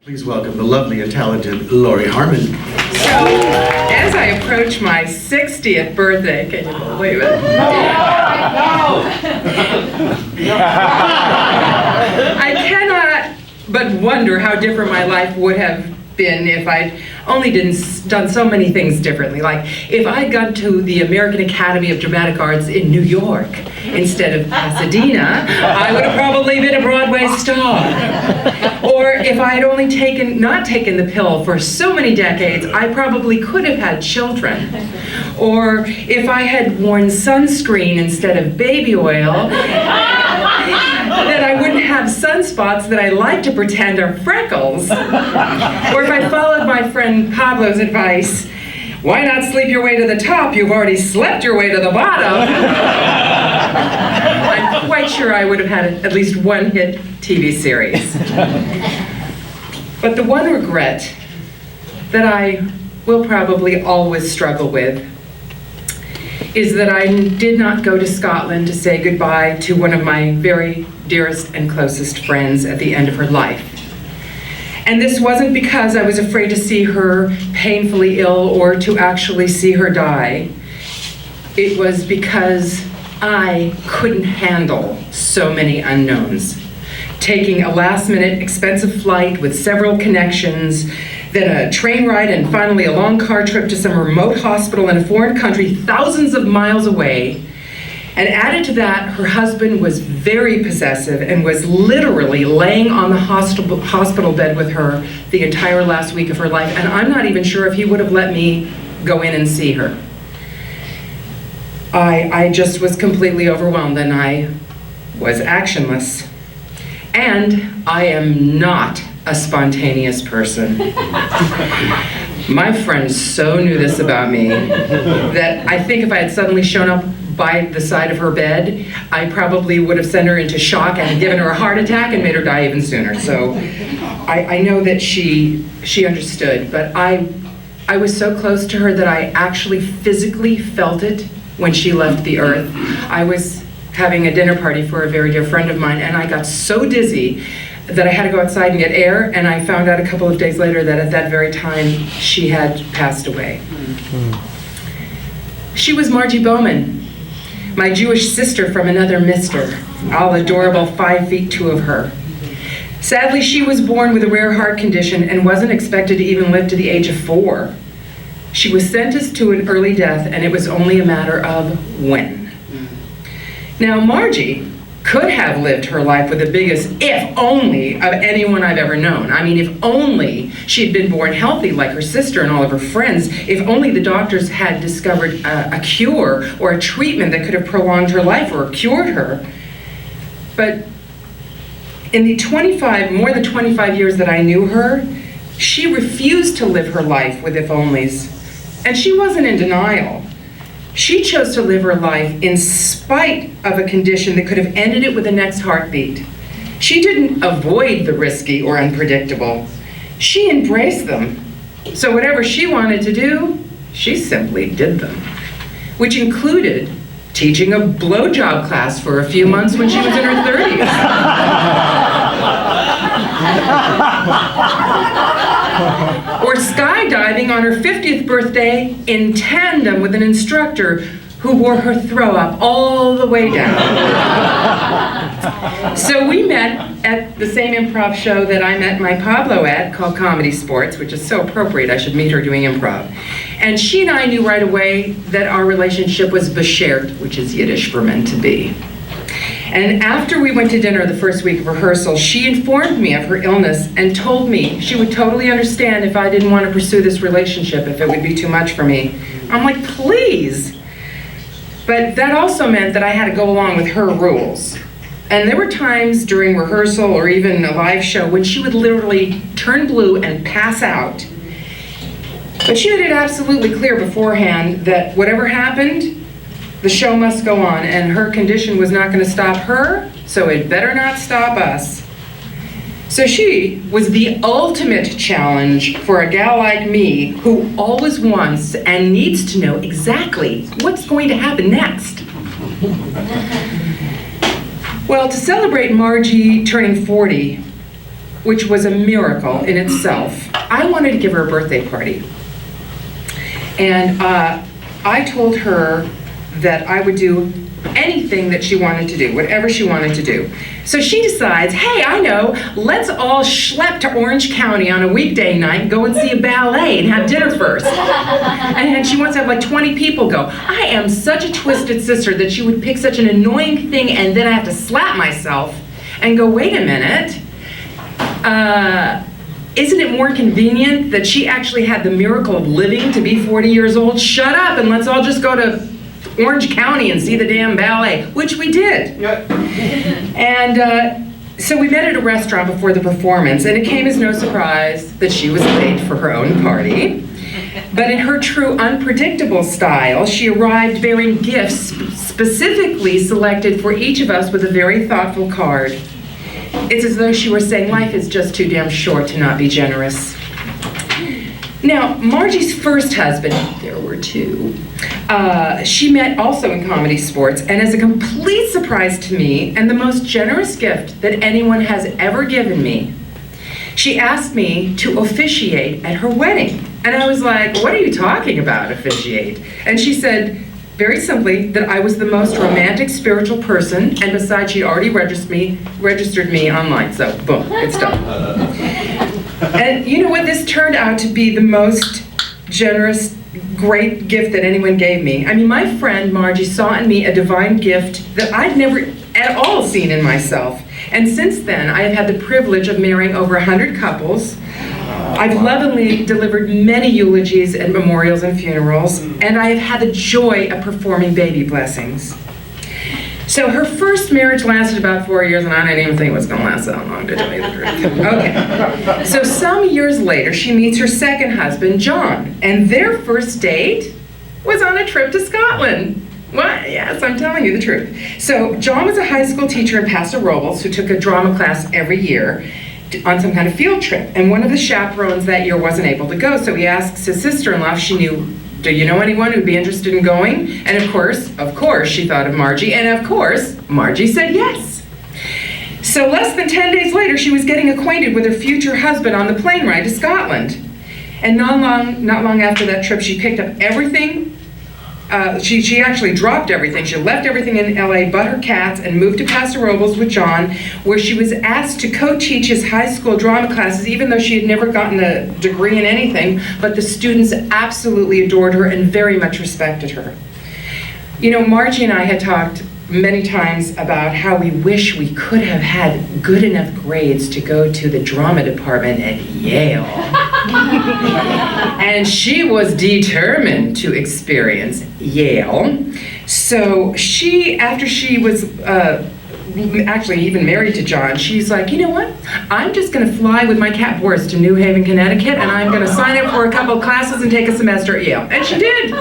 Please welcome the lovely and talented Lori Harmon. So, as I approach my 60th birthday, can you believe it? I cannot but wonder how different my life would have been if I'd only done so many things differently. Like, if I'd gone to the American Academy of Dramatic Arts in New York instead of Pasadena, I would have probably been a Broadway star. Or if I had only not taken the pill for so many decades, I probably could have had children. Or if I had worn sunscreen instead of baby oil, then I wouldn't have sunspots that I like to pretend are freckles. Or if I followed my friend Pablo's advice, why not sleep your way to the top? You've already slept your way to the bottom. I'm quite sure I would have had at least one hit TV series. But the one regret that I will probably always struggle with is that I did not go to Scotland to say goodbye to one of my very dearest and closest friends at the end of her life. And this wasn't because I was afraid to see her painfully ill or to actually see her die. It was because I couldn't handle so many unknowns. Taking a last-minute expensive flight with several connections, then a train ride, and finally a long car trip to some remote hospital in a foreign country thousands of miles away. And added to that, her husband was very possessive and was literally laying on the hospital bed with her the entire last week of her life, and I'm not even sure if he would have let me go in and see her. I just was completely overwhelmed, and I was actionless. And I am not a spontaneous person. My friends so knew this about me that I think if I had suddenly shown up by the side of her bed, I probably would have sent her into shock and given her a heart attack and made her die even sooner. So I know that she understood, but I was so close to her that I actually physically felt it when she left the earth. I was having a dinner party for a very dear friend of mine, and I got so dizzy that I had to go outside and get air, and I found out a couple of days later that at that very time she had passed away. She was Margie Bowman, my Jewish sister from another mister, all adorable 5 feet 2 of her. Sadly, she was born with a rare heart condition and wasn't expected to even live to the age of 4. She was sentenced to an early death, and it was only a matter of when. Now, Margie could have lived her life with the biggest if only of anyone I've ever known. I mean, if only she'd been born healthy like her sister and all of her friends, if only the doctors had discovered a cure or a treatment that could have prolonged her life or cured her. But in the more than 25 years that I knew her, she refused to live her life with if-onlys. And she wasn't in denial. She chose to live her life in spite of a condition that could have ended it with the next heartbeat. She didn't avoid the risky or unpredictable. She embraced them. So whatever she wanted to do, she simply did them, which included teaching a blowjob class for a few months when she was in her 30s. Or skydiving on her 50th birthday in tandem with an instructor who wore her throw up all the way down. So we met at the same improv show that I met my Pablo at, called Comedy Sports, which is so appropriate. I should meet her doing improv. And she and I knew right away that our relationship was beschert, which is Yiddish for meant to be. And after we went to dinner the first week of rehearsal, she informed me of her illness and told me she would totally understand if I didn't want to pursue this relationship, if it would be too much for me. I'm like, please. But that also meant that I had to go along with her rules. And there were times during rehearsal or even a live show when she would literally turn blue and pass out. But she made it absolutely clear beforehand that whatever happened, the show must go on, and her condition was not going to stop her, so it better not stop us. So she was the ultimate challenge for a gal like me who always wants and needs to know exactly what's going to happen next. Well, to celebrate Margie turning 40, which was a miracle in itself, I wanted to give her a birthday party. And I told her that I would do anything that she wanted to do, whatever she wanted to do. So she decides, hey, I know, let's all schlep to Orange County on a weekday night and go and see a ballet and have dinner first. And she wants to have like 20 people go. I am such a twisted sister that she would pick such an annoying thing, and then I have to slap myself and go, wait a minute, isn't it more convenient that she actually had the miracle of living to be 40 years old? Shut up and let's all just go to Orange County and see the damn ballet, which we did. Yep. And so we met at a restaurant before the performance, and it came as no surprise that she was late for her own party. But in her true unpredictable style, she arrived bearing gifts specifically selected for each of us with a very thoughtful card. It's as though she were saying life is just too damn short to not be generous. Now, Margie's first husband, there were two, she met also in comedy sports, and as a complete surprise to me, and the most generous gift that anyone has ever given me, she asked me to officiate at her wedding. And I was like, what are you talking about, officiate? And she said, very simply, that I was the most romantic spiritual person, and besides, she'd already registered me online, so boom, it's done. And you know what? This turned out to be the most generous, great gift that anyone gave me. I mean, my friend Margie saw in me a divine gift that I'd never at all seen in myself. And since then, I have had the privilege of marrying over 100 couples. I've lovingly delivered many eulogies and memorials and funerals, and I have had the joy of performing baby blessings. So her first marriage lasted about 4 years, and I didn't even think it was going to last that long, to tell you the truth. Okay. So some years later, she meets her second husband, John, and their first date was on a trip to Scotland. What? Yes, I'm telling you the truth. So John was a high school teacher in Paso Robles who took a drama class every year on some kind of field trip, and one of the chaperones that year wasn't able to go, so he asks his sister-in-law if she knew, do you know anyone who'd be interested in going? And of course, she thought of Margie, and of course, Margie said yes. So less than 10 days later, she was getting acquainted with her future husband on the plane ride to Scotland. And not long after that trip, she picked up everything. She actually dropped everything. She left everything in LA but her cats and moved to Paso Robles with John, where she was asked to co-teach his high school drama classes, even though she had never gotten a degree in anything, but the students absolutely adored her and very much respected her. You know, Margie and I had talked many times about how we wish we could have had good enough grades to go to the drama department at Yale. And she was determined to experience Yale. So after she was actually even married to John, she's like, you know what? I'm just going to fly with my cat Boris to New Haven, Connecticut, and I'm going to sign up for a couple of classes and take a semester at Yale. And she did.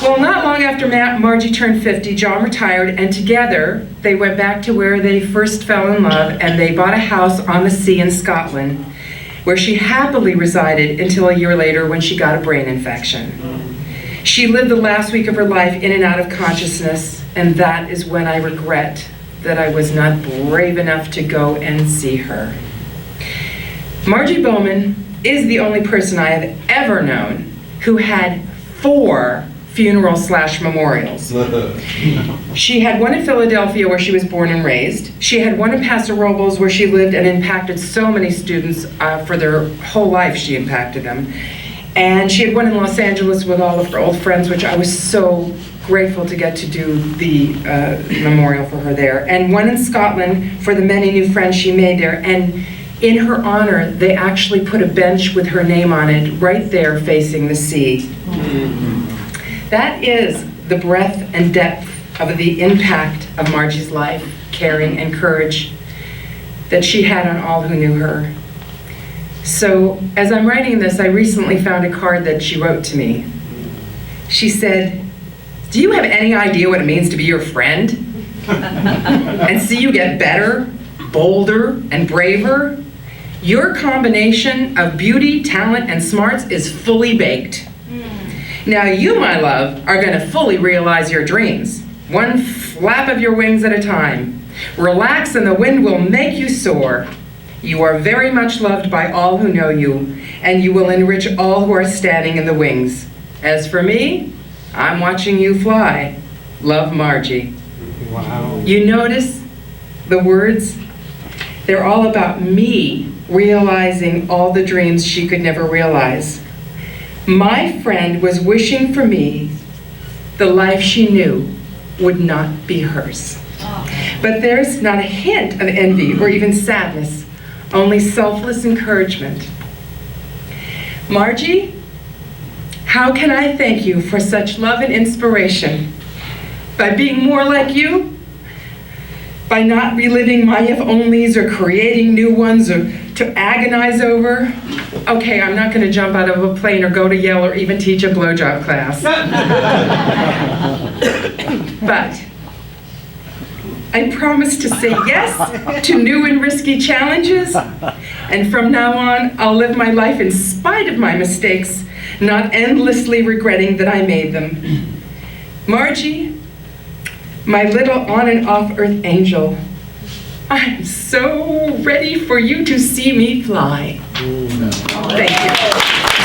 Well, not long after Margie turned 50, John retired, and together they went back to where they first fell in love, and they bought a house on the sea in Scotland, where she happily resided until a year later when she got a brain infection. She lived the last week of her life in and out of consciousness, and that is when I regret that I was not brave enough to go and see her. Margie Bowman is the only person I have ever known who had 4 funeral/memorials. She had one in Philadelphia where she was born and raised. She had one in Paso Robles where she lived and impacted so many students for their whole life. She impacted them. And she had one in Los Angeles with all of her old friends, which I was so grateful to get to do the memorial for her there. And one in Scotland for the many new friends she made there. And in her honor, they actually put a bench with her name on it right there facing the sea. Mm-hmm. That is the breadth and depth of the impact of Margie's life, caring, and courage that she had on all who knew her. So as I'm writing this, I recently found a card that she wrote to me. She said, do you have any idea what it means to be your friend? And see you get better, bolder, and braver? Your combination of beauty, talent, and smarts is fully baked. Now you, my love, are going to fully realize your dreams, one flap of your wings at a time. Relax and the wind will make you soar. You are very much loved by all who know you, and you will enrich all who are standing in the wings. As for me, I'm watching you fly. Love, Margie. Wow. You notice the words? They're all about me realizing all the dreams she could never realize. My friend was wishing for me the life she knew would not be hers. But there's not a hint of envy or even sadness, only selfless encouragement. Margie, how can I thank you for such love and inspiration? By being more like you? By not reliving my if-onlys or creating new ones or to agonize over? Okay, I'm not gonna jump out of a plane or go to Yale or even teach a blowjob class. But I promise to say yes to new and risky challenges, and from now on, I'll live my life in spite of my mistakes, not endlessly regretting that I made them. Margie, my little on and off earth angel, I'm so ready for you to see me fly. Thank you.